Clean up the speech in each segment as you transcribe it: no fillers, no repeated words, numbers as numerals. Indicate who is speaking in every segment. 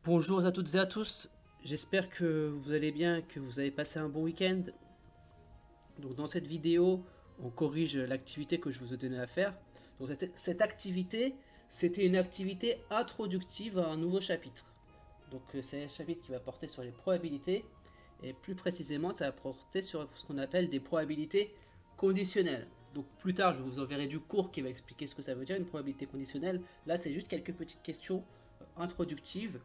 Speaker 1: Bonjour à toutes et à tous, j'espère que vous allez bien, que vous avez passé un bon week-end. Donc dans cette vidéo, on corrige l'activité que je vous ai donnée à faire. Donc cette activité, c'était une activité introductive à un nouveau chapitre. Donc c'est un chapitre qui va porter sur les probabilités, et plus précisément ça va porter sur ce qu'on appelle des probabilités conditionnelles. Donc plus tard je vous enverrai du cours qui va expliquer ce que ça veut dire une probabilité conditionnelle. Là c'est juste quelques petites questions introductives.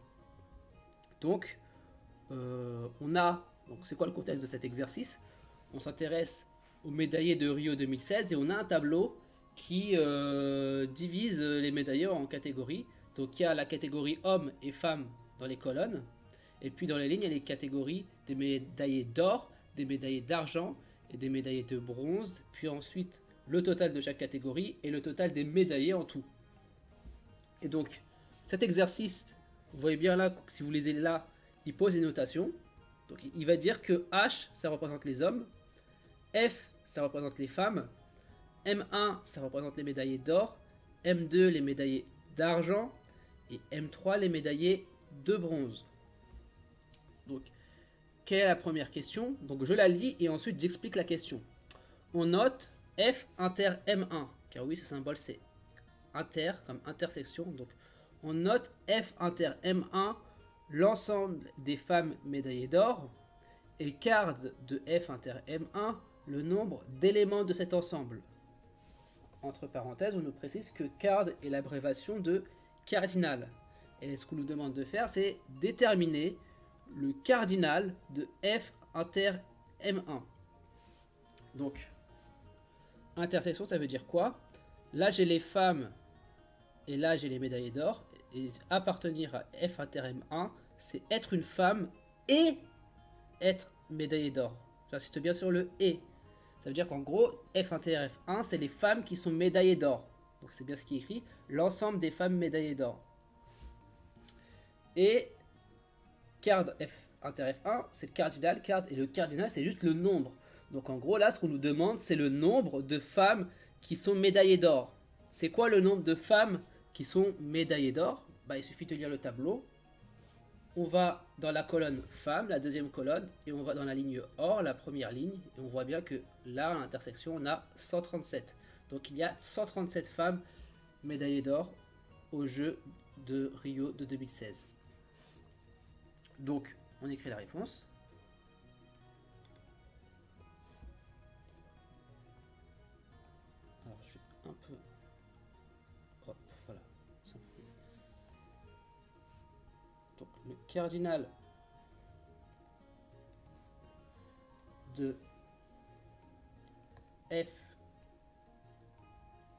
Speaker 1: Donc donc c'est quoi le contexte de cet exercice? On s'intéresse aux médaillés de Rio 2016 et on a un tableau qui divise les médaillés en catégories. Donc il y a la catégorie hommes et femmes dans les colonnes, et puis dans les lignes il y a les catégories des médaillés d'or, des médaillés d'argent et des médaillés de bronze, puis ensuite le total de chaque catégorie et le total des médaillés en tout. Et donc cet exercice, vous voyez bien là, si vous lisez là, il pose une notation. Donc il va dire que H, ça représente les hommes, F, ça représente les femmes, M1, ça représente les médaillés d'or, M2, les médaillés d'argent, et M3, les médaillés de bronze. Donc, quelle est la première question? Donc je la lis et ensuite j'explique la question. On note F inter M1, car oui, ce symbole c'est inter, comme intersection. Donc on note F inter M1, l'ensemble des femmes médaillées d'or, et card de F inter M1, le nombre d'éléments de cet ensemble. Entre parenthèses, on nous précise que card est l'abréviation de cardinal. Et ce qu'on nous demande de faire, c'est déterminer le cardinal de F inter M1. Donc, intersection, ça veut dire quoi? Là, j'ai les femmes et là, j'ai les médaillés d'or. Et appartenir à F inter M1, c'est être une femme et être médaillé d'or. J'insiste bien sur le et. Ça veut dire qu'en gros, F inter F1, c'est les femmes qui sont médaillées d'or. Donc c'est bien ce qui est écrit, l'ensemble des femmes médaillées d'or. Et card F inter F1, c'est le cardinal, et le cardinal, c'est juste le nombre. Donc en gros, là, ce qu'on nous demande, c'est le nombre de femmes qui sont médaillées d'or. C'est quoi le nombre de femmes qui sont médaillées d'or? Il suffit de lire le tableau. On va dans la colonne femmes, la deuxième colonne, et on va dans la ligne or, la première ligne, et on voit bien que là, à l'intersection, on a 137. Donc il y a 137 femmes médaillées d'or aux Jeux de Rio de 2016. Donc on écrit la réponse. Alors je vais un peu... Hop, voilà. Donc le cardinal de F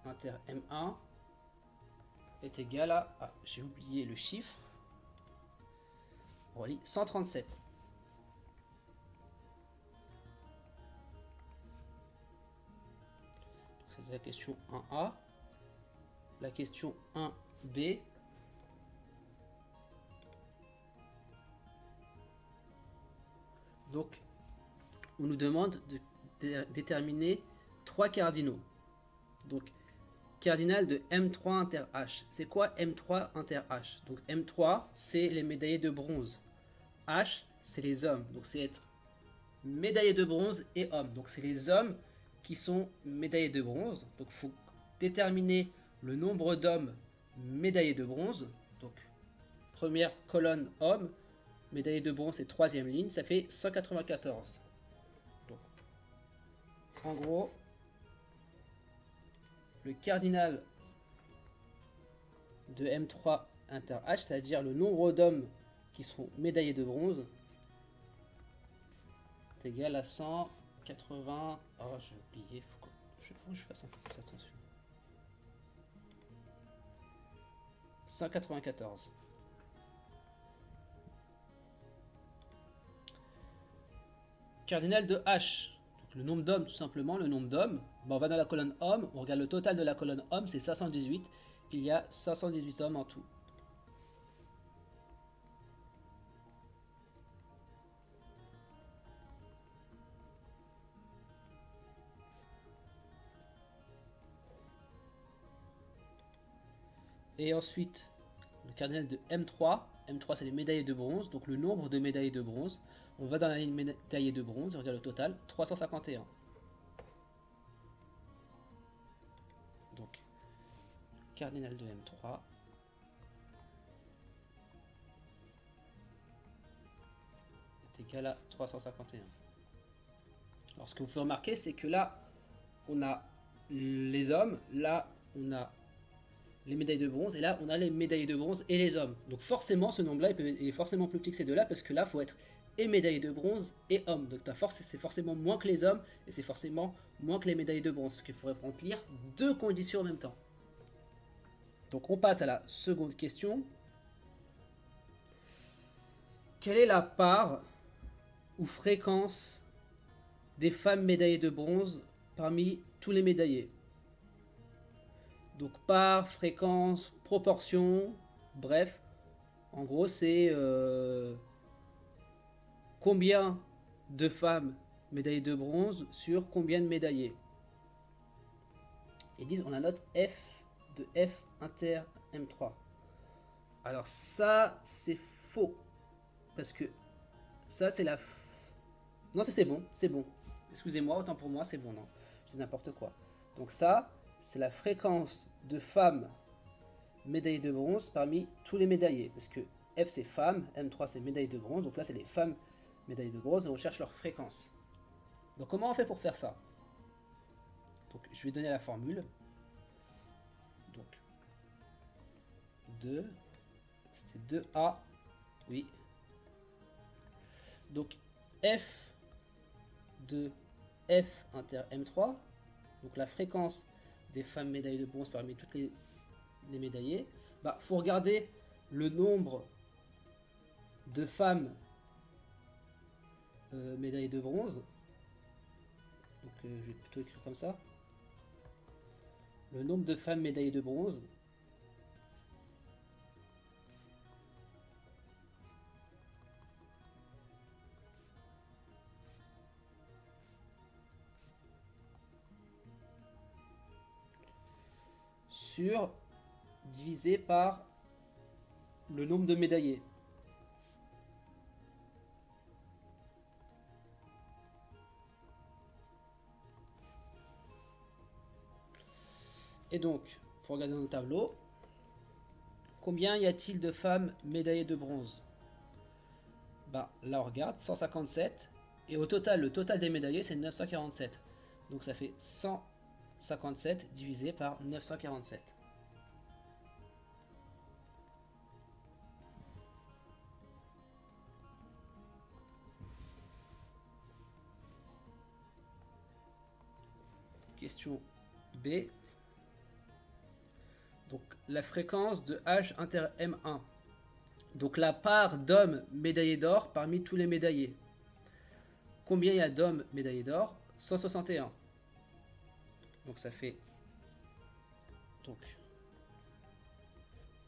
Speaker 1: inter M1 est égal à... Ah, j'ai oublié le chiffre. On relit 137. C'est la question 1A. La question 1B. Donc, on nous demande de déterminer 3 cardinaux. Donc, cardinal de M3 inter H. C'est quoi M3 inter H? Donc, M3, c'est les médaillés de bronze. H, c'est les hommes. Donc, c'est être médaillé de bronze et homme. Donc, c'est les hommes qui sont médaillés de bronze. Donc, il faut déterminer le nombre d'hommes médaillés de bronze. Donc, première colonne homme, médaillé de bronze, c'est troisième ligne, ça fait 194. Donc, en gros, le cardinal de M3 inter H, c'est-à-dire le nombre d'hommes qui sont médaillés de bronze, est égal à 180. Oh, j'ai oublié, faut que je fasse un peu plus attention. 194. Cardinal de H, donc le nombre d'hommes tout simplement, le nombre d'hommes. On va dans la colonne homme, on regarde le total de la colonne homme, c'est 518. Il y a 518 hommes en tout. Et ensuite, le cardinal de M3. M3 c'est les médaillés de bronze, donc le nombre de médaillés de bronze. On va dans la ligne médaillés de bronze, on regarde le total, 351. Donc, cardinal de M3 est égal à 351. Alors ce que vous pouvez remarquer, c'est que là, on a les hommes, là, on a les médailles de bronze, et là, on a les médaillés de bronze et les hommes. Donc forcément, ce nombre-là, il est forcément plus petit que ces deux-là, parce que là, il faut être et médaillé de bronze et homme. Donc c'est forcément moins que les hommes, et c'est forcément moins que les médailles de bronze, parce qu'il faudrait remplir deux conditions en même temps. Donc on passe à la seconde question. Quelle est la part ou fréquence des femmes médaillées de bronze parmi tous les médaillés? Donc part, fréquence, proportion, bref, en gros c'est combien de femmes médaillées de bronze sur combien de médaillés. Ils disent on a note F de F inter M3. Alors ça c'est faux, parce que ça c'est la... Non c'est bon, c'est bon. Excusez-moi, autant pour moi, c'est bon, non. Je dis n'importe quoi. Donc ça, c'est la fréquence de femmes médaillées de bronze parmi tous les médaillés. Parce que F c'est femmes, M3 c'est médaille de bronze. Donc là, c'est les femmes médaillées de bronze et on cherche leur fréquence. Donc comment on fait pour faire ça? Donc je vais donner la formule. Donc 2, c'était 2A, oui. Donc F de F inter M3, donc la fréquence des femmes médaillées de bronze parmi toutes les médaillés, bah faut regarder le nombre de femmes médaillées de bronze. Donc je vais plutôt écrire comme ça. Le nombre de femmes médaillées de bronze sur divisé par le nombre de médaillés. Et donc, il faut regarder dans le tableau. Combien y a-t-il de femmes médaillées de bronze? Bah, là on regarde, 157. Et au total, le total des médaillés, c'est 947. Donc ça fait 157 divisé par 947. Question B. Donc la fréquence de H inter M1. Donc la part d'hommes médaillés d'or parmi tous les médaillés. Combien il y a d'hommes médaillés d'or? 161. Donc ça fait... Donc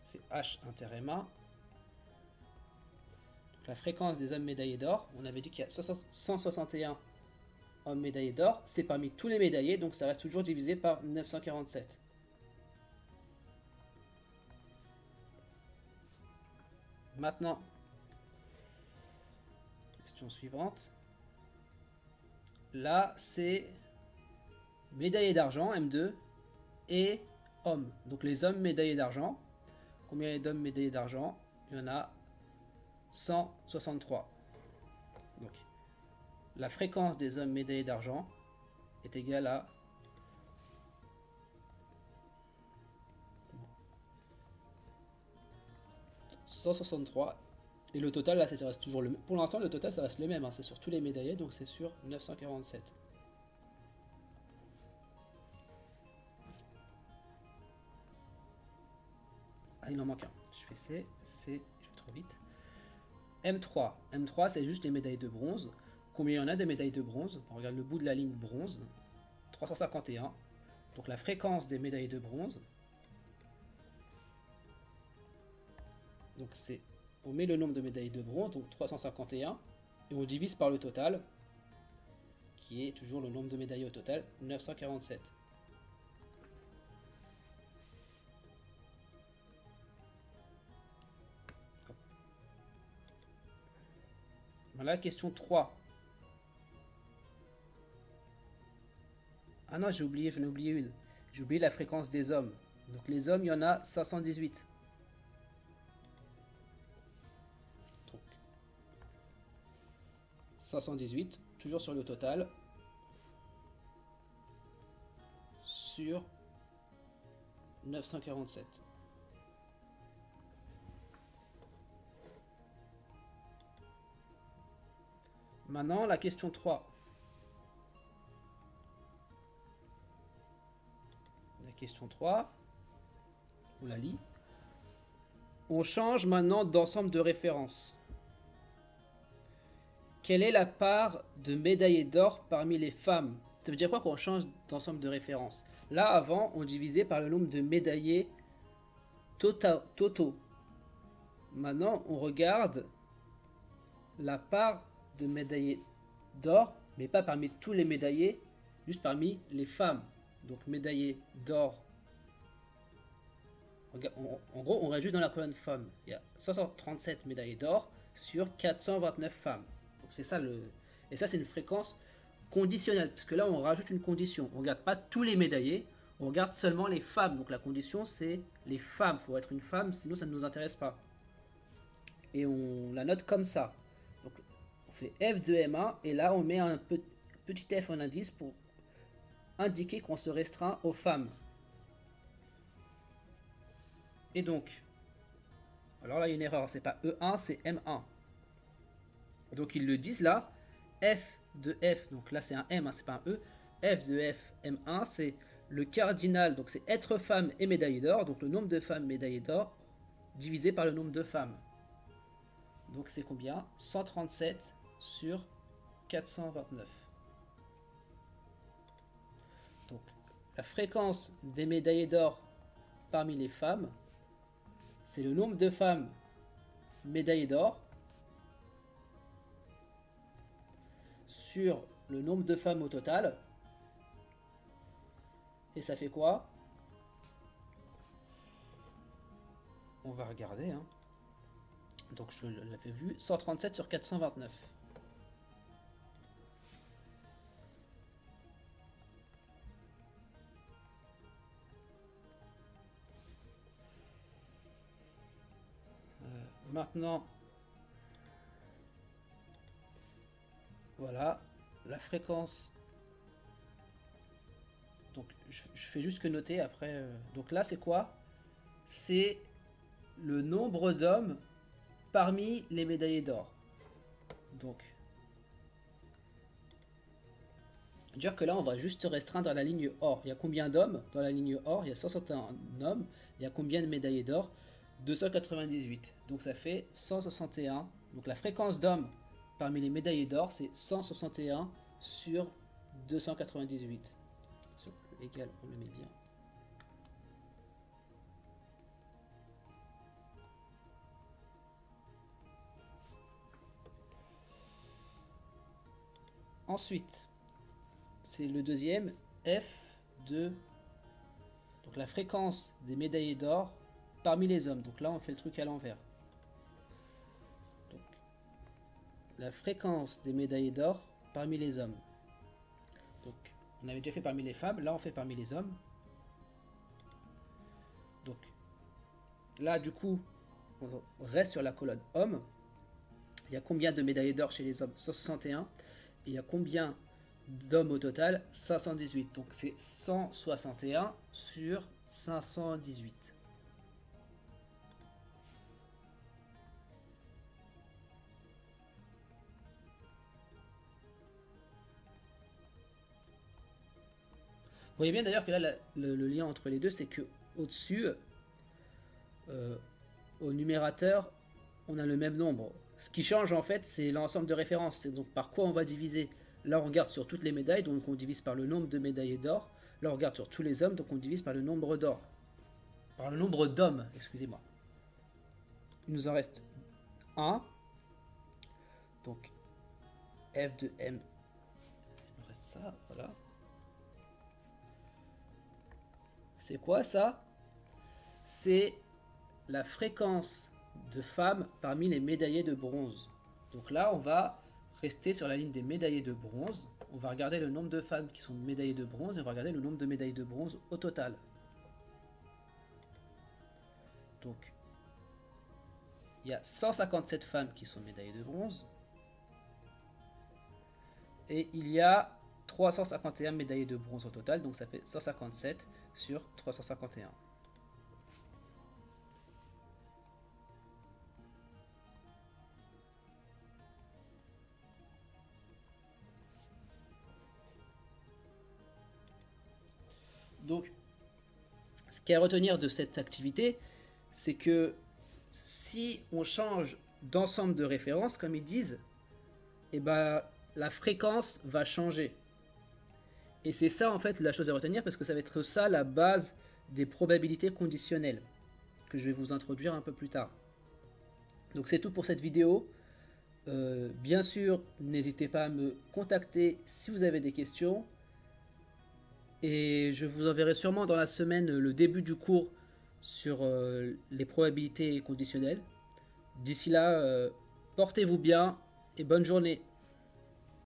Speaker 1: c'est H inter M1. Donc la fréquence des hommes médaillés d'or, on avait dit qu'il y a 161 hommes médaillés d'or. C'est parmi tous les médaillés, donc ça reste toujours divisé par 947. Maintenant, question suivante. Là, c'est médaillés d'argent, M2, et hommes. Donc les hommes médaillés d'argent. Combien il y a d'hommes médaillés d'argent? Il y en a 163. Donc la fréquence des hommes médaillés d'argent est égale à 163. Et le total, là, ça reste toujours le même. Pour l'instant, le total, ça reste le même. Hein. C'est sur tous les médaillés, donc c'est sur 947. Ah, il en manque un. Je fais C, je vais trop vite. M3. M3, c'est juste les médailles de bronze. Combien il y en a des médailles de bronze? On regarde le bout de la ligne bronze. 351. Donc la fréquence des médailles de bronze. Donc c'est, on met le nombre de médailles de bronze, donc 351, et on divise par le total, qui est toujours le nombre de médailles au total, 947. Voilà, question 3. Ah non, j'ai oublié, j'en ai oublié une. J'ai oublié la fréquence des hommes. Donc les hommes, il y en a 518. Donc 518, toujours sur le total. Sur 947. Maintenant, la question 3. La question 3, on la lit. On change maintenant d'ensemble de référence. Quelle est la part de médaillés d'or parmi les femmes? Ça veut dire quoi qu'on change d'ensemble de référence? Là, avant, on divisait par le nombre de médaillés totaux. Maintenant, on regarde la part de médaillés d'or, mais pas parmi tous les médaillés, juste parmi les femmes. Donc, médaillés d'or. En gros, on reste juste dans la colonne femmes. Il y a 537 médaillés d'or sur 429 femmes. Donc, c'est ça le. Et ça, c'est une fréquence conditionnelle, parce que là, on rajoute une condition. On ne regarde pas tous les médaillés, on regarde seulement les femmes. Donc, la condition, c'est les femmes. Il faut être une femme, sinon, ça ne nous intéresse pas. Et on la note comme ça. Donc, on fait F de M1, et là, on met un petit F en indice pour indiquer qu'on se restreint aux femmes. Et donc, alors là il y a une erreur, c'est pas E1, c'est M1. Donc ils le disent là, F de F, donc là c'est un M, hein, c'est pas un E. F de F, M1, c'est le cardinal, donc c'est être femme et médaillé d'or, donc le nombre de femmes médaillées d'or divisé par le nombre de femmes. Donc c'est combien? 137 sur 429. Donc la fréquence des médaillés d'or parmi les femmes, c'est le nombre de femmes médaillées d'or sur le nombre de femmes au total. Et ça fait quoi? On va regarder. Hein. Donc je l'avais vu, 137 sur 429. Maintenant, voilà, la fréquence. Donc, je fais juste que noter après. Donc là, c'est quoi? C'est le nombre d'hommes parmi les médaillés d'or. Donc, dire que là, on va juste se restreindre à la ligne or. Il y a combien d'hommes dans la ligne or? Il y a 161 hommes. Il y a combien de médaillés d'or? 298. Donc ça fait 161. Donc la fréquence d'hommes parmi les médaillés d'or, c'est 161 sur 298. Sur égal, on le met bien. Ensuite, c'est le deuxième, F de... Donc la fréquence des médaillés d'or parmi les hommes. Donc là, on fait le truc à l'envers. Donc, la fréquence des médaillés d'or parmi les hommes. Donc, on avait déjà fait parmi les femmes. Là, on fait parmi les hommes. Donc, là, du coup, on reste sur la colonne hommes. Il y a combien de médaillés d'or chez les hommes? 161. Et il y a combien d'hommes au total? 518. Donc, c'est 161 sur 518. Vous voyez bien d'ailleurs que là, le lien entre les deux, c'est que au-dessus, au numérateur, on a le même nombre. Ce qui change en fait, c'est l'ensemble de références. C'est donc par quoi on va diviser. Là, on regarde sur toutes les médailles, donc on divise par le nombre de médaillés d'or. Là, on regarde sur tous les hommes, donc on divise par le nombre d'or. Par le nombre d'hommes, excusez-moi. Il nous en reste 1. Donc, F de M. Il nous reste ça, voilà. C'est quoi ça? C'est la fréquence de femmes parmi les médaillés de bronze. Donc là, on va rester sur la ligne des médaillés de bronze. On va regarder le nombre de femmes qui sont médaillées de bronze et on va regarder le nombre de médailles de bronze au total. Donc, il y a 157 femmes qui sont médaillées de bronze. Et il y a 351 médaillés de bronze au total, donc ça fait 157 sur 351. Donc, ce qu'il y a à retenir de cette activité, c'est que si on change d'ensemble de référence, comme ils disent, eh ben, la fréquence va changer. Et c'est ça en fait la chose à retenir, parce que ça va être ça la base des probabilités conditionnelles, que je vais vous introduire un peu plus tard. Donc c'est tout pour cette vidéo. Bien sûr, n'hésitez pas à me contacter si vous avez des questions. Et je vous enverrai sûrement dans la semaine le début du cours sur les probabilités conditionnelles. D'ici là, portez-vous bien et bonne journée.